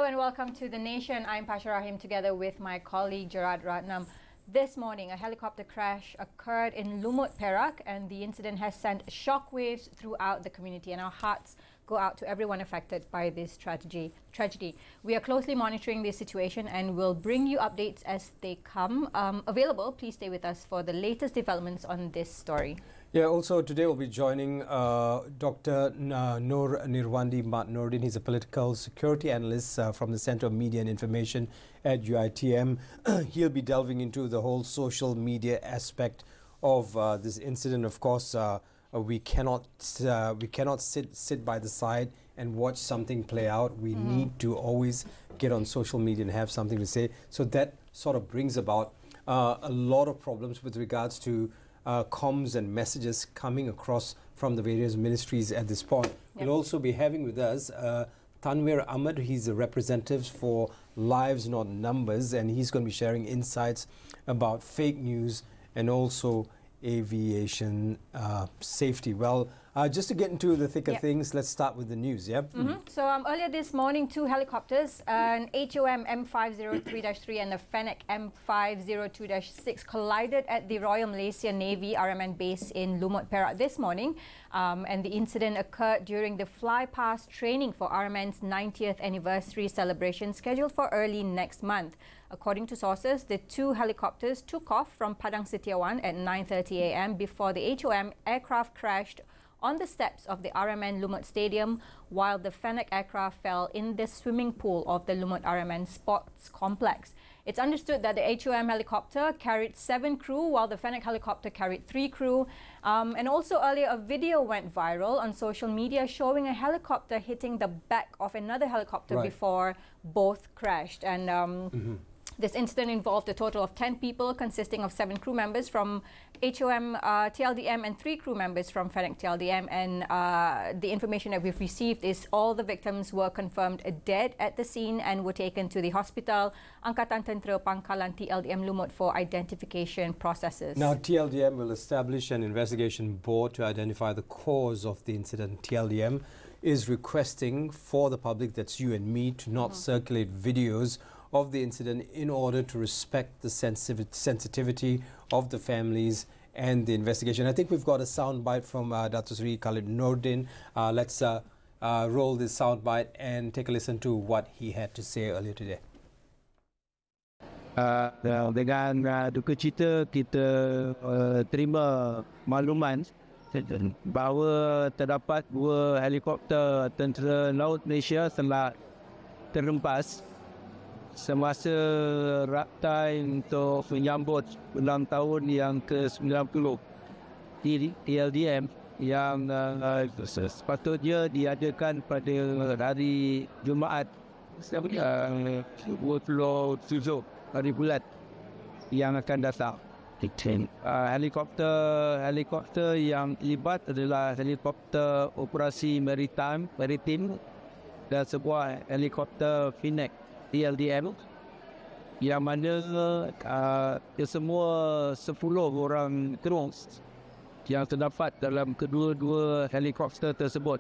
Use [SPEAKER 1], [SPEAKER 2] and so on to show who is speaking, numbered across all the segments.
[SPEAKER 1] Hello and welcome to The Nation. I'm PASHA RAHIM together with my colleague GERARD RATNAM. This morning, a helicopter crash occurred in Lumut, Perak, and the incident has sent shockwaves throughout the community, and our hearts go out to everyone affected by this tragedy. We are closely monitoring this situation and will bring you updates as they come available. Please stay with us for the latest developments on this story.
[SPEAKER 2] Yeah, also today we'll be joining Dr. NOOR NIRWANDY. He's a political security analyst from the Center of Media and Information at UiTM. He'll be delving into the whole social media aspect of this incident. Of course, we cannot sit by the side and watch something play out. We need to always get on social media and have something to say. So that sort of brings about a lot of problems with regards to comms and messages coming across from the various ministries at this point. Yep. We'll also be having with us TANVIR AHMED. He's a representative for Lives Not Numbers, and he's going to be sharing insights about fake news and also aviation safety. Well, just to get into the thick of things, let's start with the news. Yeah.
[SPEAKER 1] So earlier this morning, two helicopters, an HOM M503-3 and a Fennec M502-6, collided at the Royal Malaysia Navy RMN base in Lumut, Perak this morning. And the incident occurred during the fly-past training for RMN's 90th anniversary celebration scheduled for early next month. According to sources, the two helicopters took off from Padang Setiawan at 9:30 a.m. before the HOM aircraft crashed on the steps of the RMN Lumut Stadium, while the Fennec aircraft fell in the swimming pool of the Lumut RMN Sports Complex. It's understood that the HOM helicopter carried 7 crew, while the Fennec helicopter carried 3 crew. And also earlier, a video went viral on social media showing a helicopter hitting the back of another helicopter before both crashed. And this incident involved a total of 10 people, consisting of 7 crew members from HOM TLDM and 3 crew members from Fennec TLDM. And the information that we've received is all the victims were confirmed dead at the scene and were taken to the hospital Angkatan Tentera Pangkalan TLDM Lumut for identification processes.
[SPEAKER 2] Now, TLDM will establish an investigation board to identify the cause of the incident. TLDM is requesting for the public, that's you and me, to not circulate videos of the incident in order to respect the sensitivity of the families and the investigation. I think we've got a soundbite from Dr. Sri Khalid NOORDIN. Let's roll this soundbite and take a listen to what he had to say earlier today.
[SPEAKER 3] Dengan duka cita kita terima makluman bahawa terdapat 2 helikopter Tentera Laut Malaysia telah terhempas semasa raptai untuk menyambut ulang tahun yang ke-90 TLDM yang sepatutnya diadakan pada hari Jumaat 27 hari bulan yang akan datang. Helikopter yang terlibat adalah helikopter operasi maritim dan sebuah helikopter Fennec TLDM yang mana semua 10 orang kru yang terdapat dalam kedua-dua helikopter tersebut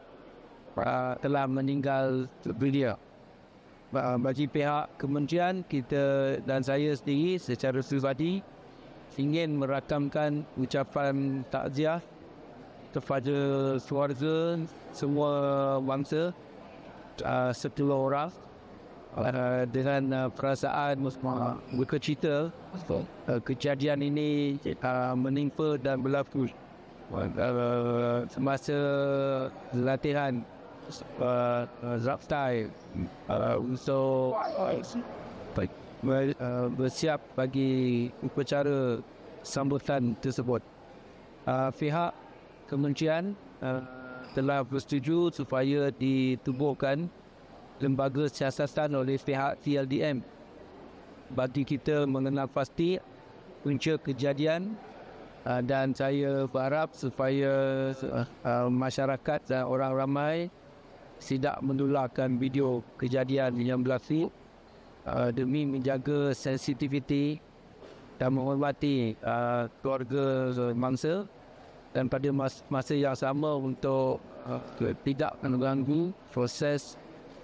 [SPEAKER 3] telah meninggal dunia. Bagi pihak kementerian, kita dan saya sendiri secara pribadi ingin merakamkan ucapan takziah kepada keluarga semua bangsa 10 orang dengan perasaan duka cita kejadian ini menimpa dan berlaku semasa latihan raptai untuk bersiap bagi upacara sambutan tersebut. Pihak kementerian telah bersetuju supaya ditubuhkan lembaga siasatan oleh pihak TLDM bagi kita mengenal pasti punca kejadian, dan saya berharap supaya masyarakat dan orang ramai tidak menularkan video kejadian yang berlaku demi menjaga sensitiviti dan menghormati keluarga mangsa, dan pada masa yang sama untuk tidak mengganggu proses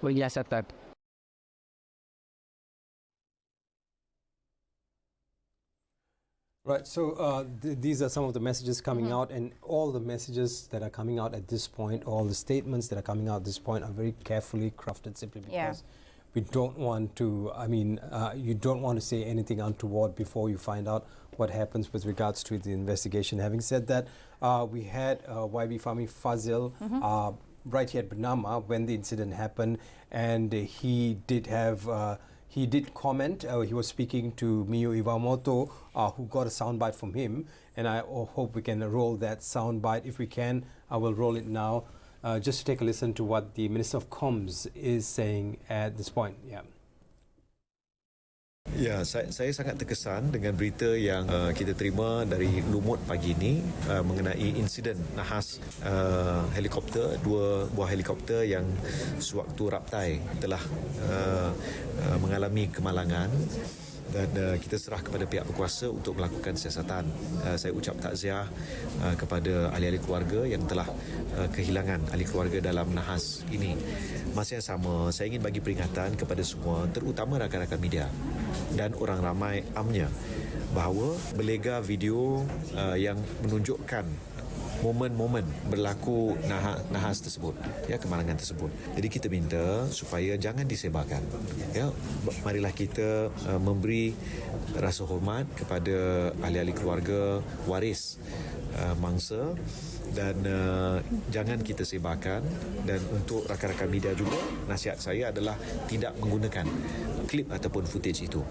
[SPEAKER 3] penyiasatan.
[SPEAKER 2] Right, so these are some of the messages coming out, and all the messages that are coming out at this point, all the statements that are coming out at this point are very carefully crafted simply because we don't want to, you don't want to say anything untoward before you find out what happens with regards to the investigation. Having said that, we had YB Fahmi Fazil right here at Bernama when the incident happened, and he did have he did comment. He was speaking to Mio Iwamoto, who got a soundbite from him, and I hope we can roll that soundbite. If we can, I will roll it now, just to take a listen to what the Minister of Comms is saying at this point. Yeah.
[SPEAKER 4] Ya, saya sangat terkesan dengan berita yang kita terima dari Lumut pagi ini mengenai insiden nahas helikopter, dua buah helikopter yang sewaktu raptai telah mengalami kemalangan, dan kita serah kepada pihak berkuasa untuk melakukan siasatan. Saya ucap takziah kepada ahli-ahli keluarga yang telah kehilangan ahli keluarga dalam nahas ini. Masa yang sama, saya ingin bagi peringatan kepada semua, terutama rakan-rakan media dan orang ramai amnya, bahawa belega video yang menunjukkan momen-momen berlaku nahas tersebut, ya, kemalangan tersebut. Jadi kita minta supaya jangan disebarkan. Ya, marilah kita memberi rasa hormat kepada ahli-ahli keluarga waris mangsa, dan jangan kita sebarkan. Dan untuk rakan-rakan media juga, nasihat saya adalah tidak menggunakan klip ataupun footage itu.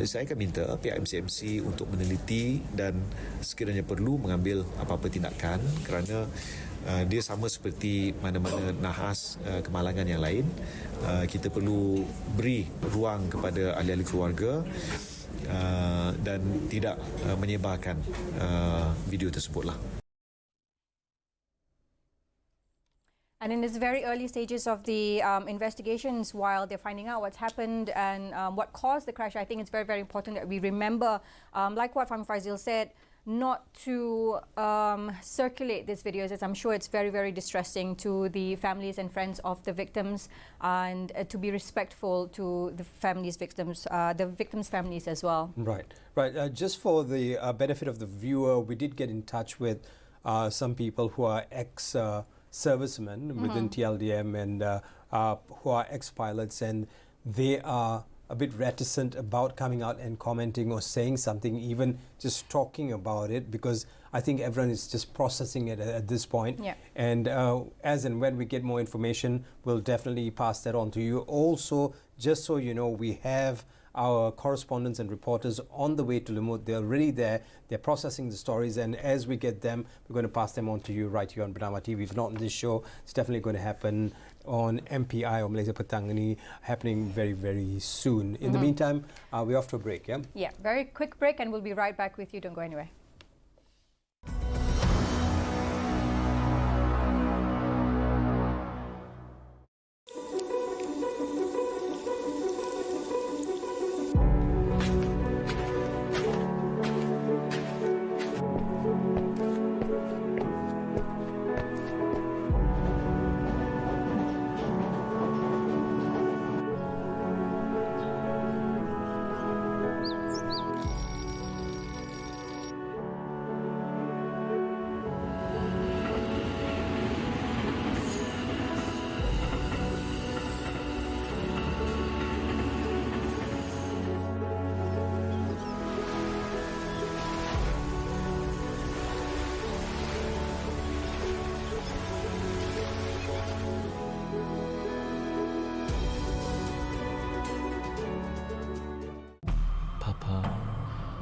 [SPEAKER 4] Saya akan minta pihak MCMC untuk meneliti dan sekiranya perlu mengambil apa-apa tindakan, kerana dia sama seperti mana-mana nahas kemalangan yang lain. Kita perlu beri ruang kepada ahli-ahli keluarga dan tidak menyebarkan video tersebutlah.
[SPEAKER 1] And in this very early stages of the investigations, while they're finding out what's happened and what caused the crash, I think it's very, very important that we remember, like what Fahmi Fazil said, not to circulate these videos, as I'm sure it's very, very distressing to the families and friends of the victims, and to be respectful to the victims' families as well.
[SPEAKER 2] Right, right. Just for the benefit of the viewer, we did get in touch with some people who are servicemen within TLDM and who are ex-pilots, and they are a bit reticent about coming out and commenting or saying something, even just talking about it, because I think everyone is just processing it at this point.
[SPEAKER 1] Yeah.
[SPEAKER 2] And as and when we get more information, we'll definitely pass that on to you. Also, just so you know, we have our correspondents and reporters on the way to Lumut. They're already there. They're processing the stories, and as we get them, we're going to pass them on to you right here on Bernama TV. If not on this show, it's definitely going to happen on MPI or Malaysia Petang Ini, happening very, very soon. In the meantime, we're off to a break, yeah?
[SPEAKER 1] Yeah, very quick break, and we'll be right back with you. Don't go anywhere.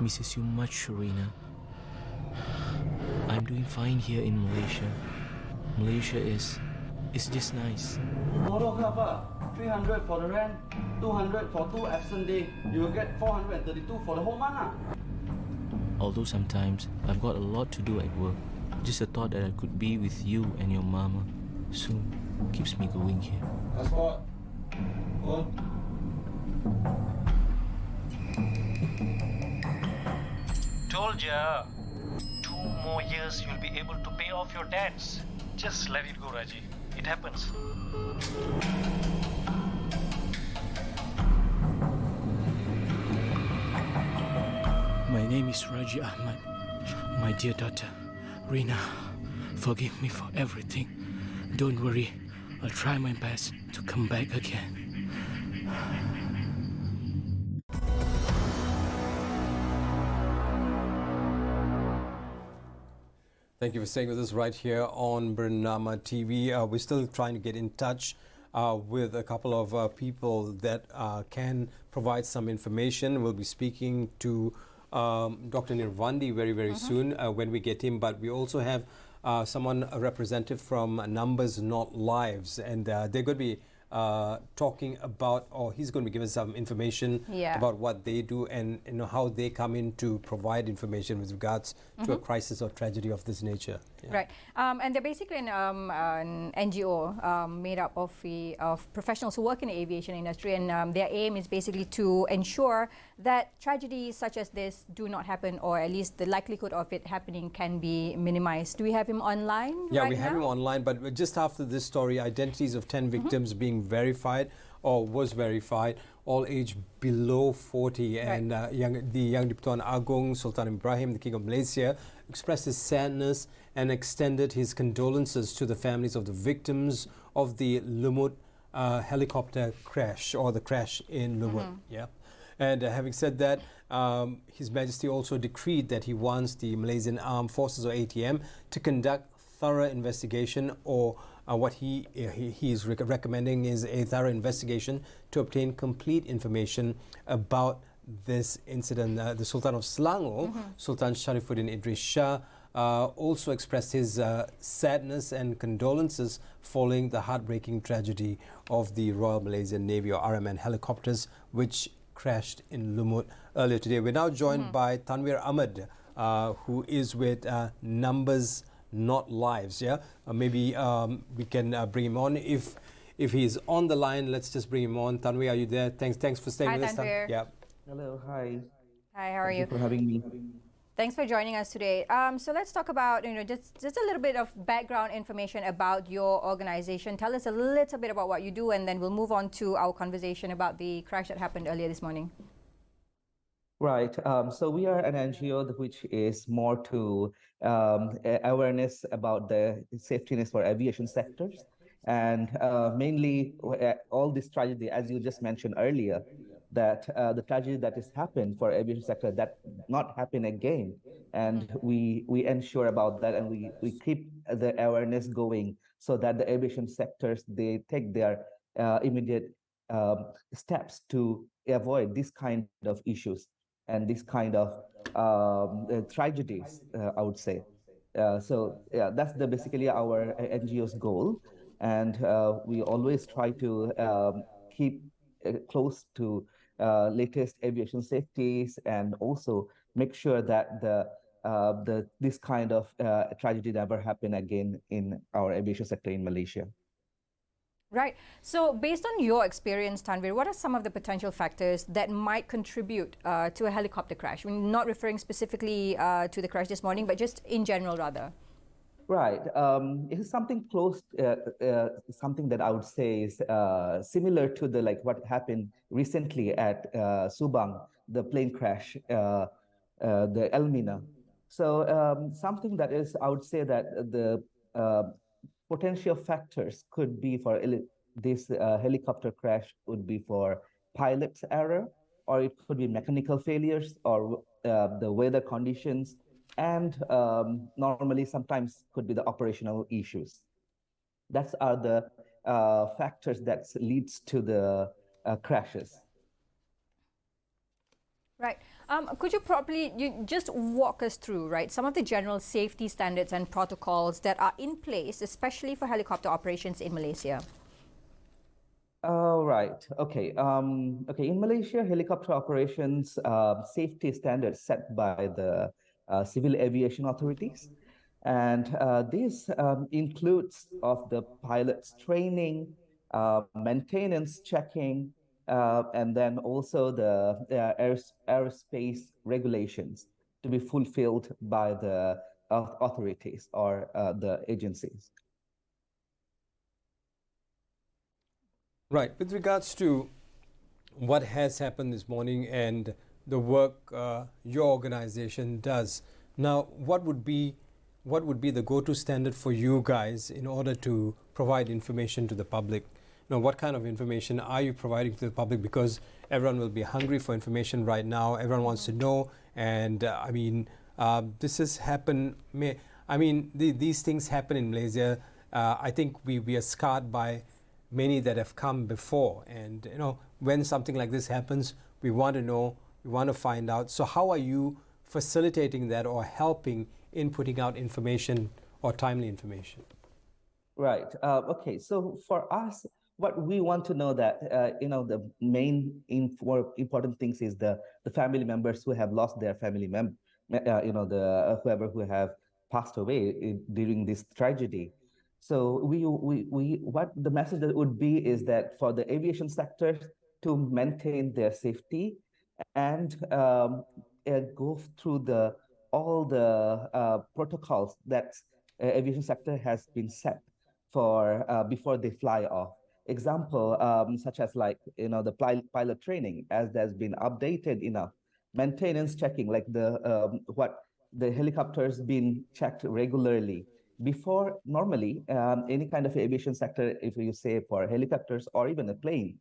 [SPEAKER 5] Misses you much, Sharina. I'm doing fine here in Malaysia. Malaysia is just nice.
[SPEAKER 6] Tomorrow, Papa, 300 for the rent, 200 for 2 absent days. You will get 432 for the whole month.
[SPEAKER 5] Although sometimes I've got a lot to do at work, just the thought that I could be with you and your mama soon keeps me going here.
[SPEAKER 6] Passport. Go.
[SPEAKER 7] Told ya, 2 more years you'll be able to pay off your debts. Just let it go, Raji. It happens.
[SPEAKER 5] My name is Raji Ahmad. My dear daughter, Rina, forgive me for everything. Don't worry, I'll try my best to come back again.
[SPEAKER 2] Thank you for staying with us right here on Bernama TV. We're still trying to get in touch with a couple of people that can provide some information. We'll be speaking to Dr. NIRWANDY very soon when we get him. But we also have someone, a representative from Numbers Not Lives, and they're going to be talking about, or he's going to be giving some information about what they do and how they come in to provide information with regards to a crisis or tragedy of this nature.
[SPEAKER 1] Right, and they're basically an NGO made up of professionals who work in the aviation industry, and their aim is basically to ensure that tragedies such as this do not happen, or at least the likelihood of it happening can be minimized. Do we have him online?
[SPEAKER 2] Yeah,
[SPEAKER 1] right
[SPEAKER 2] we have
[SPEAKER 1] now?
[SPEAKER 2] him online, but just after this story, identities of 10 victims being verified or was verified, all aged below 40, and the Yang Dipertuan Agong Sultan Ibrahim, the King of Malaysia, expressed his sadness and extended his condolences to the families of the victims of the Lumut helicopter crash, or the crash in Lumut. And having said that, His Majesty also decreed that he wants the Malaysian Armed Forces, or ATM, to conduct thorough investigation, or what he is recommending is a thorough investigation to obtain complete information about this incident. The Sultan of Selangor, Sultan Sharifuddin Idris Shah, also expressed his sadness and condolences following the heartbreaking tragedy of the Royal Malaysian Navy, or RMN helicopters, which crashed in Lumut earlier today. We're now joined by TANVIR Ahmed, who is with Numbers Not Lives. Maybe we can bring him on. If he's on the line, let's just bring him on. Tanvir, are you there? Thanks for staying with us.
[SPEAKER 1] Tanvir.
[SPEAKER 8] Hello, hi.
[SPEAKER 1] Hi, how are you?
[SPEAKER 8] Thank you for having me.
[SPEAKER 1] Thanks for joining us today. So let's talk about, just a little bit of background information about your organization. Tell us a little bit about what you do, and then we'll move on to our conversation about the crash that happened earlier this morning.
[SPEAKER 8] Right. So we are an NGO which is more to awareness about the safety for aviation sectors, and mainly all this tragedy, as you just mentioned earlier, that the tragedy that has happened for aviation sector that not happen again, and we ensure about that, and we keep the awareness going so that the aviation sectors, they take their immediate steps to avoid this kind of issues and this kind of tragedies, I would say. So yeah, that's basically our NGO's goal, and we always try to keep close to latest aviation safeties, and also make sure that this kind of tragedy never happen again in our aviation sector in Malaysia.
[SPEAKER 1] Right. So based on your experience, Tanvir, what are some of the potential factors that might contribute to a helicopter crash? We're not referring specifically to the crash this morning, but just in general rather.
[SPEAKER 8] Right. It is something close, something that I would say is similar to what happened recently at Subang, the plane crash, the Elmina. So something that is, I would say that the potential factors could be for this helicopter crash would be for pilot's error, or it could be mechanical failures, or the weather conditions, and normally sometimes could be the operational issues. That are the factors that leads to the crashes.
[SPEAKER 1] Right. Could you just walk us through, some of the general safety standards and protocols that are in place, especially for helicopter operations in Malaysia?
[SPEAKER 8] Right. Okay. Okay. In Malaysia, helicopter operations safety standards set by the civil aviation authorities, and this includes of the pilot's training, maintenance checking, and then also the aerospace regulations to be fulfilled by the authorities or the agencies.
[SPEAKER 2] Right. With regards to what has happened this morning and the work your organization does. Now, what would be the go-to standard for you guys in order to provide information to the public? You know, what kind of information are you providing to the public? Because everyone will be hungry for information right now. Everyone wants to know, and this has happened. These things happen in Malaysia. I think we are scarred by many that have come before, and you know, when something like this happens, we want to know, we want to find out. So how are you facilitating that or helping in putting out information or timely information?
[SPEAKER 8] Right. Okay. So for us, what we want to know that the main important things is the family members who have lost their family member, whoever who have passed away during this tragedy. So we what the message that would be is that for the aviation sector to maintain their safety and go through all the protocols that aviation sector has been set for before they fly off. Example, such as the pilot training, as there's been updated enough, maintenance checking, like the helicopters being checked regularly. Before, normally, any kind of aviation sector, if you say for helicopters or even a plane,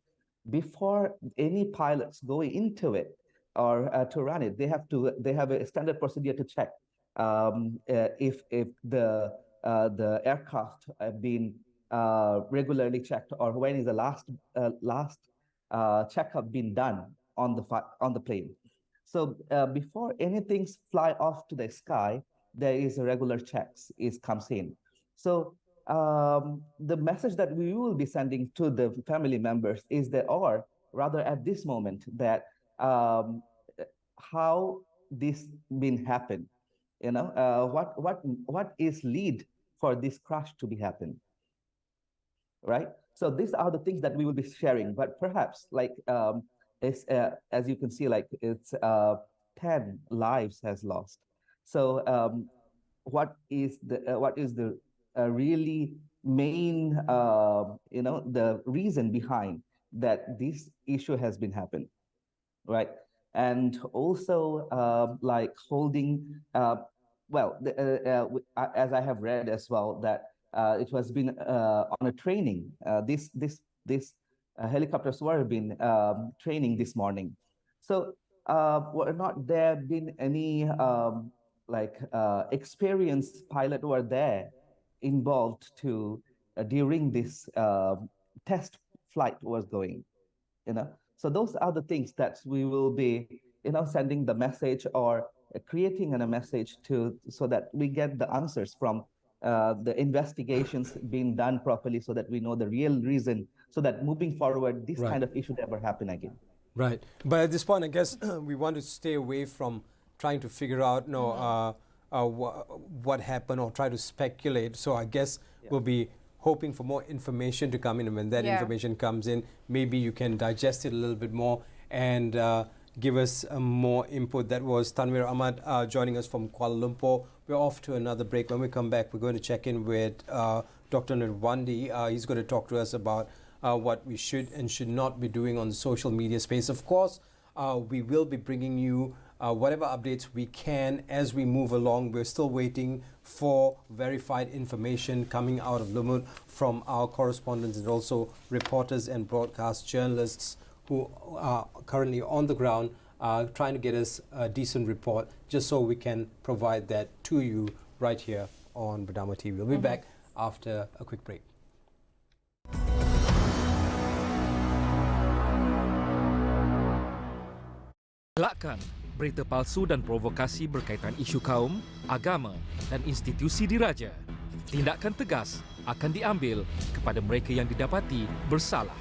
[SPEAKER 8] before any pilots go into it or to run it, they have a standard procedure to check if the aircraft have been regularly checked, or when is the last checkup been done on the plane. So before anything fly off to the sky, there is a regular checks comes in. So the message that we will be sending to the family members is that, or rather at this moment, that how this been happen, what is lead for this crash to be happen, right? So these are the things that we will be sharing, but perhaps as you can see, it's 10 lives has lost. So what is the really main the reason behind that this issue has been happened, right? And also holding as I have read as well, that it was been on a training. This helicopters were been training this morning. So were not there been any experienced pilot were there involved to during this test flight was going, So those are the things that we will be, sending the message or creating a message so that we get the answers from the investigations being done properly, so that we know the real reason, so that moving forward, this kind of issue never happen again.
[SPEAKER 2] Right. But at this point, I guess we want to stay away from trying to figure out what happened or try to speculate. So I guess we'll be hoping for more information to come in, and when that information comes in, maybe you can digest it a little bit more and give us more input. That was TANVIR Ahmad joining us from Kuala Lumpur. We're off to another break. When we come back, we're going to check in with Dr. NIRWANDY. He's going to talk to us about what we should and should not be doing on the social media space. Of course, we will be bringing you whatever updates we can as we move along. We're still waiting for verified information coming out of Lumut from our correspondents and also reporters and broadcast journalists who are currently on the ground trying to get us a decent report, just so we can provide that to you right here on Bernama TV. We'll be back after a quick break.
[SPEAKER 9] Elakkan berita palsu dan provokasi berkaitan isu kaum, agama dan institusi diraja. Tindakan tegas akan diambil kepada mereka yang didapati bersalah.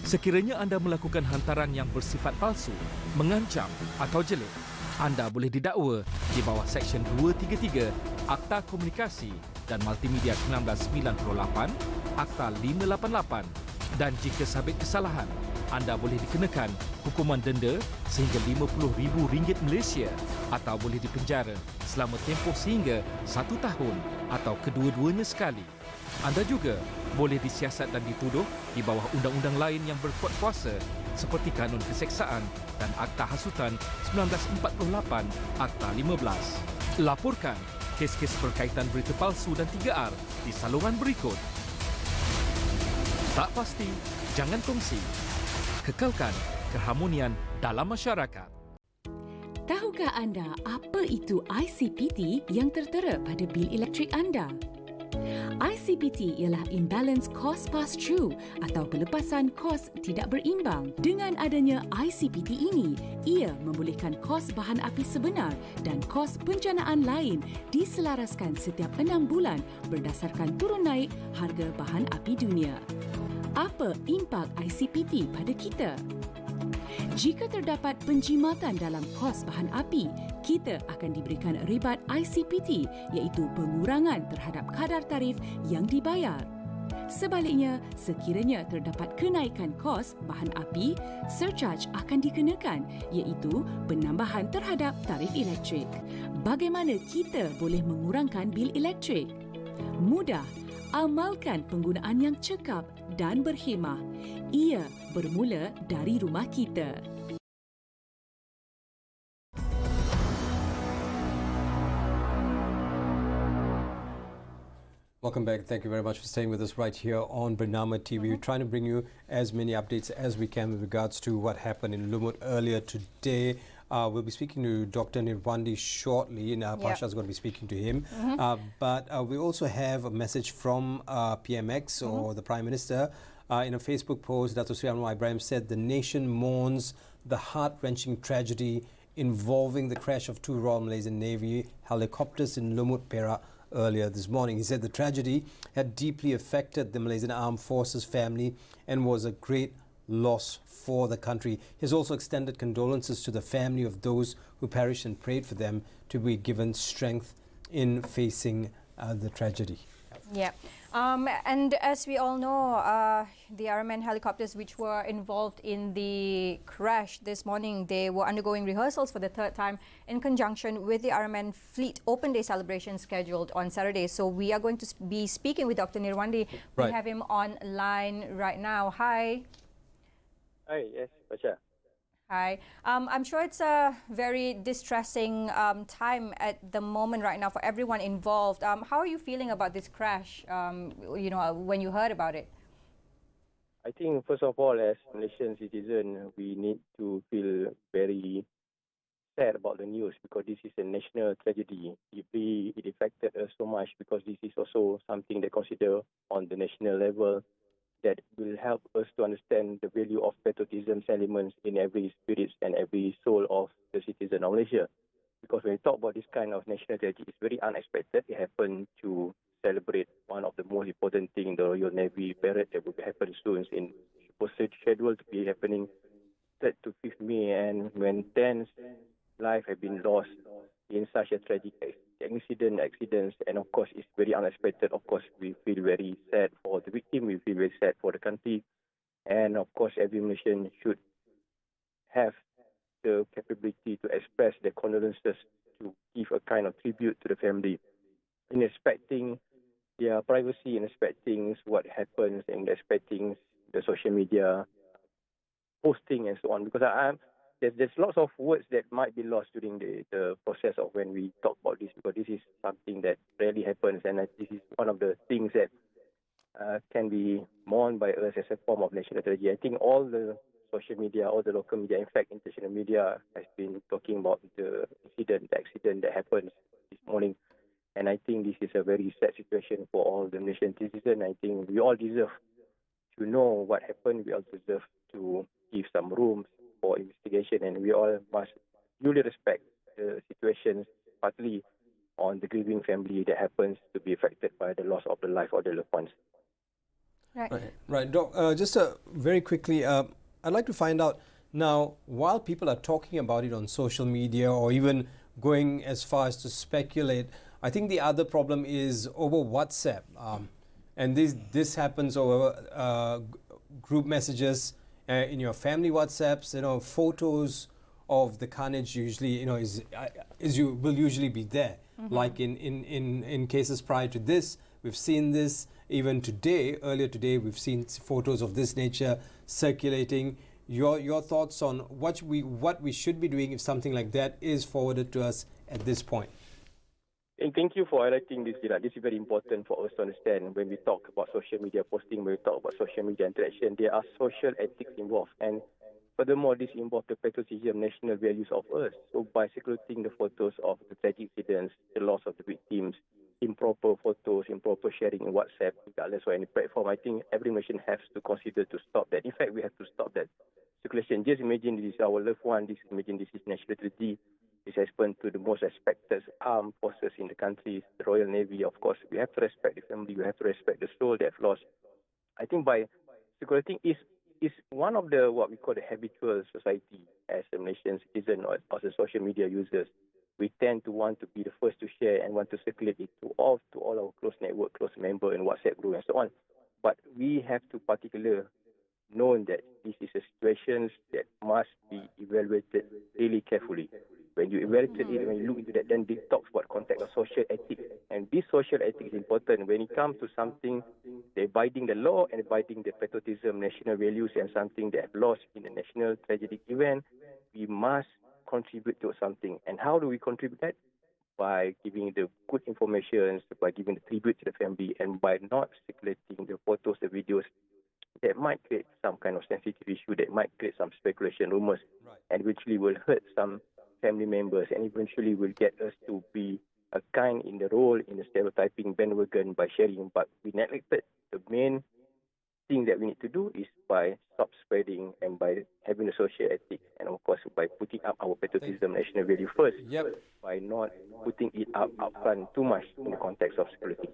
[SPEAKER 9] Sekiranya anda melakukan hantaran yang bersifat palsu, mengancam atau jelik, anda boleh didakwa di bawah Seksyen 233 Akta Komunikasi dan Multimedia 1998, Akta 588, dan jika sabit kesalahan, anda boleh dikenakan hukuman denda sehingga RM50,000 Malaysia atau boleh dipenjara selama tempoh sehingga 1 tahun atau kedua-duanya sekali. Anda juga boleh disiasat dan dituduh di bawah undang-undang lain yang berkuat kuasa seperti Kanun Keseksaan dan Akta Hasutan 1948, Akta 15. Laporkan kes-kes berkaitan berita palsu dan 3R di saluran berikut. Tak pasti, jangan kongsi. Kekalkan keharmonian dalam masyarakat.
[SPEAKER 10] Tahukah anda apa itu ICPT yang tertera pada bil elektrik anda? ICPT ialah Imbalance Cost Pass-Through atau pelepasan kos tidak berimbang. Dengan adanya ICPT ini, ia membolehkan kos bahan api sebenar dan kos penjanaan lain diselaraskan setiap 6 bulan berdasarkan turun naik harga bahan api dunia. Apa impak ICPT pada kita? Jika terdapat penjimatan dalam kos bahan api, kita akan diberikan rebat ICPT iaitu pengurangan terhadap kadar tarif yang dibayar. Sebaliknya, sekiranya terdapat kenaikan kos bahan api, surcharge akan dikenakan iaitu penambahan terhadap tarif elektrik. Bagaimana kita boleh mengurangkan bil elektrik? Mudah. Amalkan penggunaan yang cekap dan berhemah. Ia bermula dari rumah kita.
[SPEAKER 2] Welcome back. Thank you very much for staying with us right here on Bernama TV. We're trying to bring you as many updates as we can with regards to what happened in Lumut earlier today. We'll be speaking to Dr. NIRWANDY shortly, and PASHA is going to be speaking to him. But we also have a message from PMX or the Prime Minister. In a Facebook post, Dato' Sri Anwar Ibrahim said the nation mourns the heart-wrenching tragedy involving the crash of 2 Royal Malaysian Navy helicopters in Lumut, Perak earlier this morning. He said the tragedy had deeply affected the Malaysian Armed Forces family and was a great loss for the country. He has also extended condolences to the family of those who perished and prayed for them to be given strength in facing the tragedy.
[SPEAKER 1] Yeah. And as we all know, the RMN helicopters which were involved in the crash this morning, they were undergoing rehearsals for the 3rd time in conjunction with the RMN Fleet Open Day celebration scheduled on Saturday. So we are going to be speaking with Dr. NIRWANDY. We have him online right now. Hi.
[SPEAKER 11] Hi, yes, Pasha.
[SPEAKER 1] Hi. I'm sure it's a very distressing time at the moment right now for everyone involved. How are you feeling about this crash, when you heard about it?
[SPEAKER 11] I think, first of all, as Malaysian citizens, we need to feel very sad about the news because this is a national tragedy. It affected us so much because this is also something they consider on the national level that will help us to understand the value of patriotism elements in every spirit and every soul of the citizen of Malaysia. Because when we talk about this kind of national tragedy, it's very unexpected. It happened to celebrate one of the most important things, the Royal Navy parade that will happen soon. Was scheduled to be happening 3rd to 5th May, and when 10 lives have been lost in such a tragic accidents, and of course it's very unexpected. Of course we feel very sad for the victim, we feel very sad for the country, and of course every Malaysian should have the capability to express their condolences, to give a kind of tribute to the family in respecting their privacy, in respecting what happens, in respecting the social media posting and so on, because there's lots of words that might be lost during the process of when we talk about this, because this is something that rarely happens, and this is one of the things that can be mourned by us as a form of national tragedy. I think all the social media, all the local media, in fact international media, has been talking about the accident that happened this morning, and I think this is a very sad situation for all the Malaysian citizens. I think we all deserve to know what happened. We all deserve to give some room for investigation, and we all must duly respect the situations, partly on the grieving family that happens to be affected by the loss of the life of the loved ones.
[SPEAKER 2] Right. Doc, just very quickly, I'd like to find out now, while people are talking about it on social media or even going as far as to speculate, I think the other problem is over WhatsApp. And this happens over group messages, in your family WhatsApps, photos of the carnage usually, will usually be there. Like in cases prior to this, we've seen this. Even today, earlier today, we've seen photos of this nature circulating. your thoughts on what we should be doing if something like that is forwarded to us at this point.
[SPEAKER 11] And thank you for highlighting this, Gerard. This is very important for us to understand when we talk about social media posting, when we talk about social media interaction. There are social ethics involved. And furthermore, this involves the patriotism, national values of us. So by circulating the photos of the tragic incidents, the loss of the victims, improper photos, improper sharing in WhatsApp, regardless of any platform, I think every nation has to consider to stop that. In fact, we have to stop that circulation. Just imagine this is our loved one. Just imagine this is national tragedy. This has happened to the most respected armed forces in the country, the Royal Navy. Of course, we have to respect the family. We have to respect the soul they have lost. I think by circulating is one of the what we call the habitual society as a Malaysian citizen or as a social media users. We tend to want to be the first to share and want to circulate it to all our close network, close member in WhatsApp group and so on. But we have to particularly know that this is a situation that must be evaluated really carefully. When you evaluate it, when you look into that, then it talks about context of social ethics. And this social ethics is important when it comes to something, the abiding the law and abiding the patriotism, national values, and something that have lost in a national tragic event. We must contribute to something. And how do we contribute that? By giving the good information, by giving the tribute to the family, and by not circulating the photos, the videos that might create some kind of sensitive issue, that might create some speculation, rumors, and eventually will hurt some family members, and eventually will get us to be a kind in the role in the stereotyping bandwagon by sharing. But we neglected the main thing that we need to do is by stop spreading and by having a social ethic, and of course by putting up our patriotism, national value first, by not putting it up front too much in the context of security.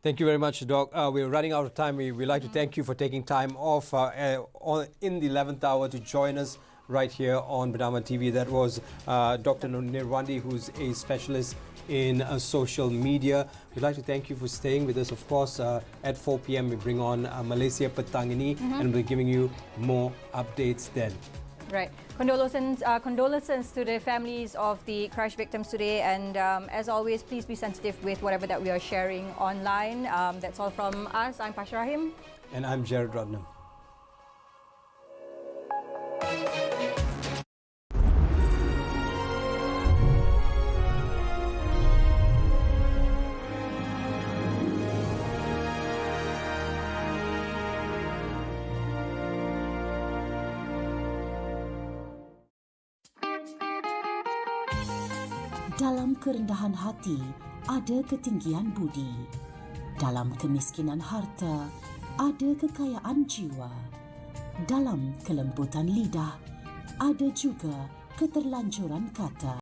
[SPEAKER 2] Thank you very much, Doc. We're running out of time. We'd like to thank you for taking time off in the 11th hour to join us right here on Bernama TV. That was Dr. NIRWANDY, who's a specialist in social media. We'd like to thank you for staying with us. Of course, at 4 p.m. we bring on Malaysia Petang Ini, and we're giving you more updates then.
[SPEAKER 1] Right. Condolences to the families of the crash victims today, and as always, please be sensitive with whatever that we are sharing online. That's all from us. I'm PASHA RAHIM.
[SPEAKER 2] And I'm GERARD RATNAM.
[SPEAKER 12] Dalam kerendahan hati ada ketinggian budi. Dalam kemiskinan harta ada kekayaan jiwa. Dalam kelembutan lidah ada juga keterlanjuran kata.